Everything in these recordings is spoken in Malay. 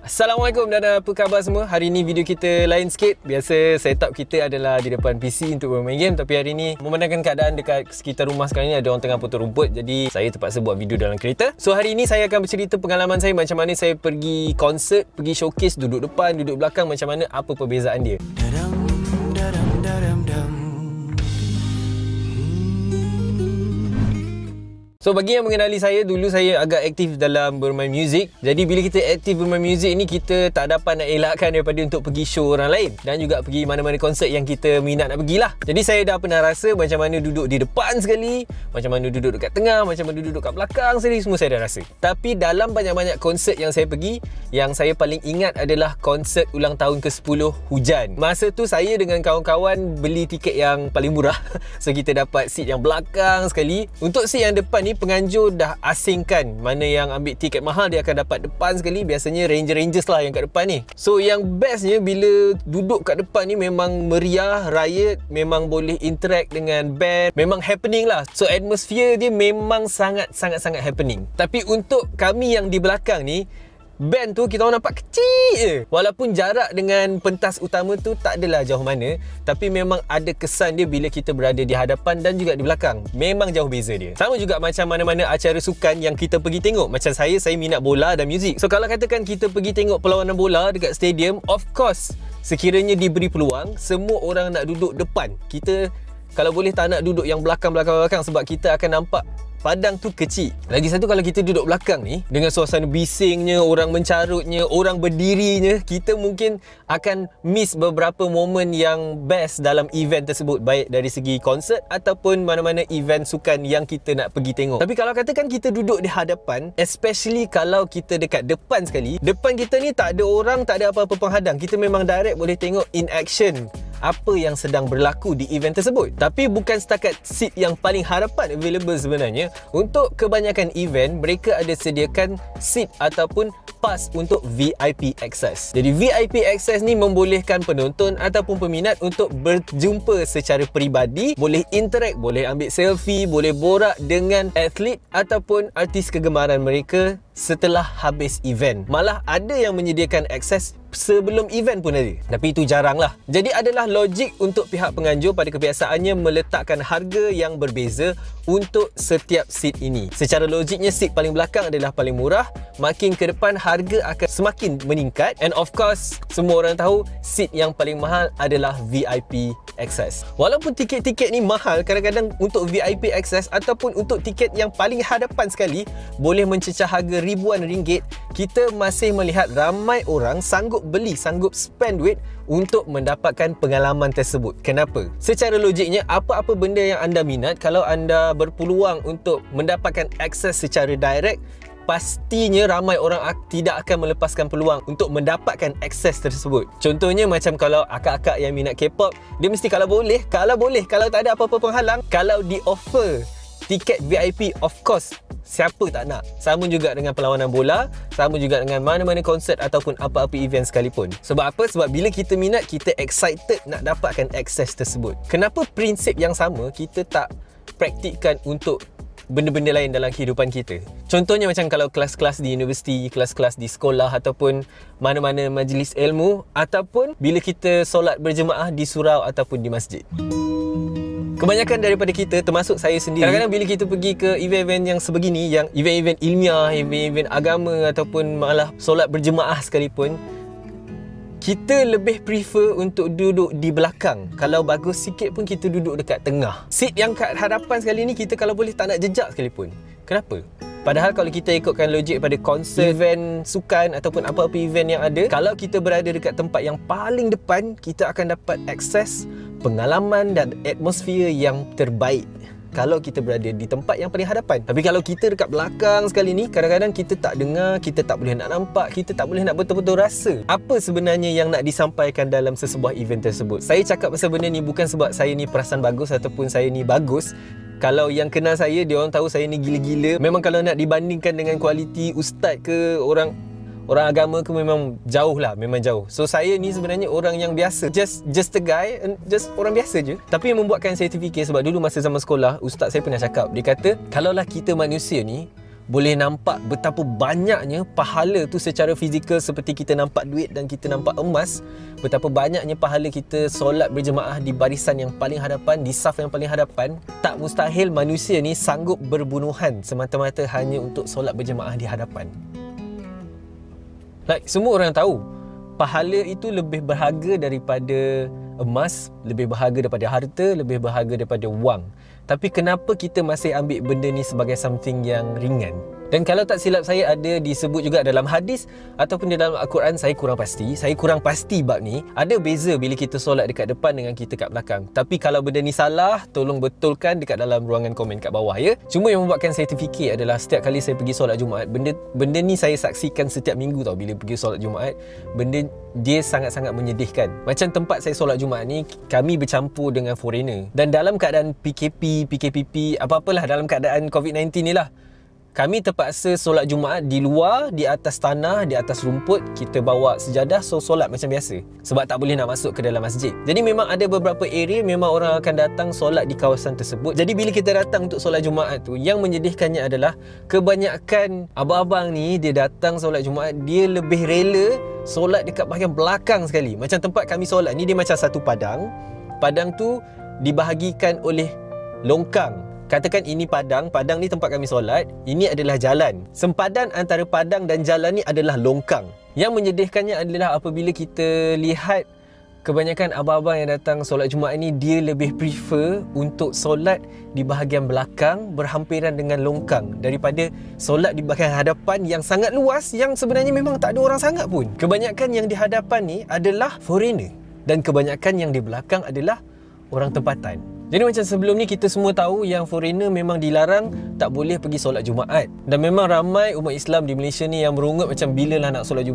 Assalamualaikum dan apa khabar semua. Hari ni video kita lain sikit. Biasa setup kita adalah di depan PC untuk bermain game, tapi hari ni memandangkan keadaan dekat sekitar rumah sekarang ni ada orang tengah potong rumput, jadi saya terpaksa buat video dalam kereta. So hari ni saya akan bercerita pengalaman saya macam mana saya pergi konsert, pergi showcase, duduk depan, duduk belakang, macam mana, apa perbezaan dia. So bagi yang mengenali saya, dulu saya agak aktif dalam bermain muzik. Jadi bila kita aktif bermain muzik ni, kita tak dapat nak elakkan daripada untuk pergi show orang lain dan juga pergi mana-mana konsert yang kita minat nak pergilah. Jadi saya dah pernah rasa macam mana duduk di depan sekali, macam mana duduk dekat tengah, macam mana duduk dekat belakang sekali, semua saya dah rasa. Tapi dalam banyak-banyak konsert yang saya pergi, yang saya paling ingat adalah konsert ulang tahun ke-10 Hujan. Masa tu saya dengan kawan-kawan beli tiket yang paling murah. So kita dapat seat yang belakang sekali. Untuk seat yang depan ni penganjur dah asingkan, mana yang ambil tiket mahal dia akan dapat depan sekali. Biasanya Rangers lah yang kat depan ni. So yang bestnya bila duduk kat depan ni memang meriah, riot, memang boleh interact dengan band, memang happening lah. So atmosphere dia memang sangat-sangat happening. Tapi untuk kami yang di belakang ni, band tu kita orang nampak kecil je. Walaupun jarak dengan pentas utama tu tak adalah jauh mana, tapi memang ada kesan dia bila kita berada di hadapan dan juga di belakang. Memang jauh beza dia. Sama juga macam mana-mana acara sukan yang kita pergi tengok. Macam saya minat bola dan muzik. So kalau katakan kita pergi tengok perlawanan bola dekat stadium, of course sekiranya diberi peluang, semua orang nak duduk depan. Kita kalau boleh tak nak duduk yang belakang sebab kita akan nampak padang tu kecil. Lagi satu, kalau kita duduk belakang ni dengan suasana bisingnya, orang mencarutnya, orang berdirinya, kita mungkin akan miss beberapa momen yang best dalam event tersebut, baik dari segi konsert ataupun mana-mana event sukan yang kita nak pergi tengok. Tapi kalau katakan kita duduk di hadapan, especially kalau kita dekat depan sekali, depan kita ni tak ada orang, tak ada apa-apa penghadang. Kita memang direct boleh tengok in action apa yang sedang berlaku di event tersebut. Tapi bukan setakat seat yang paling hadapan available sebenarnya. Untuk kebanyakan event, mereka ada sediakan seat ataupun pass untuk VIP access. Jadi VIP access ni membolehkan penonton ataupun peminat untuk berjumpa secara peribadi, boleh interact, boleh ambil selfie, boleh borak dengan atlet ataupun artis kegemaran mereka setelah habis event. Malah ada yang menyediakan akses sebelum event pun ada. Tapi itu jarang lah. Jadi adalah logik untuk pihak penganjur pada kebiasaannya meletakkan harga yang berbeza untuk setiap seat ini. Secara logiknya, seat paling belakang adalah paling murah. Makin ke depan harga akan semakin meningkat. And of course, semua orang tahu seat yang paling mahal adalah VIP access. Walaupun tiket-tiket ni mahal, kadang-kadang untuk VIP access ataupun untuk tiket yang paling hadapan sekali boleh mencecah harga ribuan ringgit, kita masih melihat ramai orang sanggup beli, sanggup spend duit untuk mendapatkan pengalaman tersebut. Kenapa? Secara logiknya, apa-apa benda yang anda minat, kalau anda berpeluang untuk mendapatkan akses secara direct, pastinya ramai orang tidak akan melepaskan peluang untuk mendapatkan akses tersebut. Contohnya macam kalau akak-akak yang minat K-pop, dia mesti kalau boleh, kalau tak ada apa-apa penghalang, kalau di offer tiket VIP, of course siapa tak nak. Sama juga dengan perlawanan bola, sama juga dengan mana-mana konsert ataupun apa-apa event sekalipun. Sebab apa? Sebab bila kita minat, kita excited nak dapatkan akses tersebut. Kenapa prinsip yang sama kita tak praktikkan untuk benda-benda lain dalam kehidupan kita? Contohnya macam kalau kelas-kelas di universiti, kelas-kelas di sekolah ataupun mana-mana majlis ilmu, ataupun bila kita solat berjemaah di surau ataupun di masjid. Kebanyakan daripada kita, termasuk saya sendiri, kadang-kadang bila kita pergi ke event-event yang sebegini, yang event-event ilmiah, event-event agama ataupun malah solat berjemaah sekalipun, kita lebih prefer untuk duduk di belakang. Kalau bagus sikit pun kita duduk dekat tengah. Seat yang kat hadapan sekali ni kita kalau boleh tak nak jejak sekalipun. Kenapa? Padahal kalau kita ikutkan logik pada konsert, event sukan ataupun apa-apa event yang ada, kalau kita berada dekat tempat yang paling depan, kita akan dapat akses pengalaman dan atmosfer yang terbaik kalau kita berada di tempat yang paling hadapan. Tapi kalau kita dekat belakang sekali ni, kadang-kadang kita tak dengar, kita tak boleh nak nampak, kita tak boleh nak betul-betul rasa apa sebenarnya yang nak disampaikan dalam sesebuah event tersebut. Saya cakap pasal benda ni bukan sebab saya ni perasan bagus ataupun saya ni bagus. Kalau yang kenal saya, dia orang tahu saya ni gila-gila. Memang kalau nak dibandingkan dengan kualiti ustaz ke orang agama ke, memang jauh lah, memang jauh. So saya ni sebenarnya orang yang biasa, just a guy, just orang biasa je. Tapi yang membuatkan saya terfikir, sebab dulu masa zaman sekolah, ustaz saya pernah cakap, dia kata, kalaulah kita manusia ni boleh nampak betapa banyaknya pahala tu secara fizikal, seperti kita nampak duit dan kita nampak emas. Betapa banyaknya pahala kita solat berjemaah di barisan yang paling hadapan, di saf yang paling hadapan. Tak mustahil manusia ni sanggup berbunuhan semata-mata hanya untuk solat berjemaah di hadapan. Like, semua orang tahu pahala itu lebih berharga daripada emas, lebih berharga daripada harta, lebih berharga daripada wang. Tapi kenapa kita masih ambil benda ni sebagai something yang ringan? Dan kalau tak silap saya, ada disebut juga dalam hadis ataupun di dalam Al-Quran, saya kurang pasti bab ni. Ada beza bila kita solat dekat depan dengan kita kat belakang. Tapi kalau benda ni salah, tolong betulkan dekat dalam ruangan komen kat bawah ya. Cuma yang membuatkan saya terfikir adalah setiap kali saya pergi solat Jumaat, benda ni saya saksikan setiap minggu tau. Bila pergi solat Jumaat, benda dia sangat-sangat menyedihkan. Macam tempat saya solat Jumaat ni, kami bercampur dengan foreigner. Dan dalam keadaan PKP, PKPP, apa-apalah, dalam keadaan COVID-19 ni lah, kami terpaksa solat Jumaat di luar, di atas tanah, di atas rumput. Kita bawa sejadah, so solat macam biasa. Sebab tak boleh nak masuk ke dalam masjid. Jadi memang ada beberapa area memang orang akan datang solat di kawasan tersebut. Jadi bila kita datang untuk solat Jumaat tu, yang menyedihkannya adalah kebanyakan abang-abang ni, dia datang solat Jumaat, dia lebih rela solat dekat bahagian belakang sekali. Macam tempat kami solat ni, dia macam satu padang. Padang tu dibahagikan oleh longkang. Katakan ini padang ni tempat kami solat, ini adalah jalan. Sempadan antara padang dan jalan ni adalah longkang. Yang menyedihkannya adalah apabila kita lihat kebanyakan abang-abang yang datang solat Jumaat ni, dia lebih prefer untuk solat di bahagian belakang berhampiran dengan longkang daripada solat di bahagian hadapan yang sangat luas, yang sebenarnya memang tak ada orang sangat pun. Kebanyakan yang di hadapan ni adalah foreigner dan kebanyakan yang di belakang adalah orang tempatan. Jadi macam sebelum ni kita semua tahu yang foreigner memang dilarang, tak boleh pergi solat Jumaat. Dan memang ramai umat Islam di Malaysia ni yang merungut macam bilalah nak solat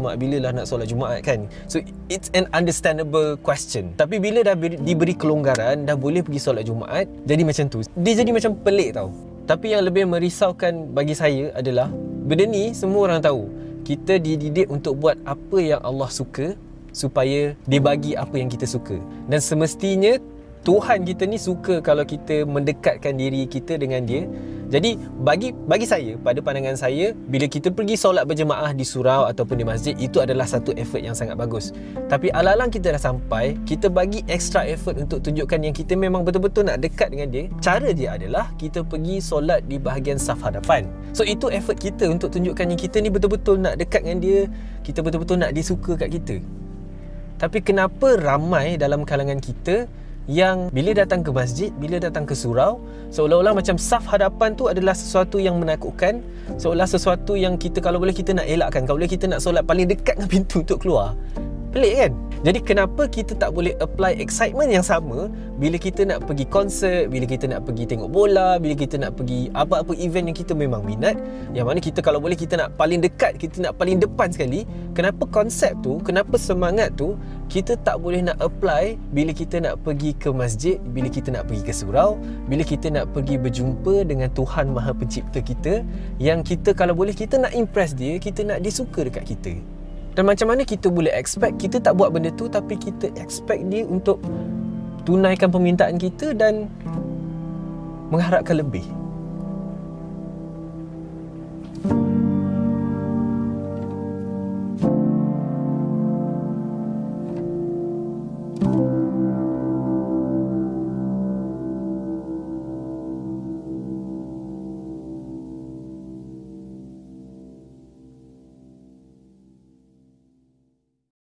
Jumaat kan. So it's an understandable question. Tapi bila dah diberi kelonggaran, dah boleh pergi solat Jumaat, jadi macam tu. Dia jadi macam pelik tau. Tapi yang lebih merisaukan bagi saya adalah benda ni semua orang tahu. Kita dididik untuk buat apa yang Allah suka supaya dia bagi apa yang kita suka. Dan semestinya Tuhan kita ni suka kalau kita mendekatkan diri kita dengan dia. Jadi bagi saya, pada pandangan saya, bila kita pergi solat berjemaah di surau ataupun di masjid, itu adalah satu effort yang sangat bagus. Tapi alang-alang kita dah sampai, kita bagi extra effort untuk tunjukkan yang kita memang betul-betul nak dekat dengan dia. Cara dia adalah kita pergi solat di bahagian saf hadapan. So itu effort kita untuk tunjukkan yang kita ni betul-betul nak dekat dengan dia, kita betul-betul nak dia suka kat kita. Tapi kenapa ramai dalam kalangan kita yang bila datang ke masjid, bila datang ke surau, seolah-olah macam saf hadapan tu adalah sesuatu yang menakutkan, seolah sesuatu yang kita kalau boleh kita nak elakkan, kalau boleh kita nak solat paling dekat dengan pintu untuk keluar. Pelik kan? Jadi kenapa kita tak boleh apply excitement yang sama bila kita nak pergi konsert, bila kita nak pergi tengok bola, bila kita nak pergi apa-apa event yang kita memang minat, yang mana kita kalau boleh kita nak paling dekat, kita nak paling depan sekali. Kenapa konsep tu, kenapa semangat tu kita tak boleh nak apply bila kita nak pergi ke masjid, bila kita nak pergi ke surau, bila kita nak pergi berjumpa dengan Tuhan Maha Pencipta kita, yang kita kalau boleh kita nak impress dia, kita nak dia suka dekat kita. Dan macam mana kita boleh expect, kita tak buat benda tu tapi kita expect dia untuk tunaikan permintaan kita dan mengharapkan lebih.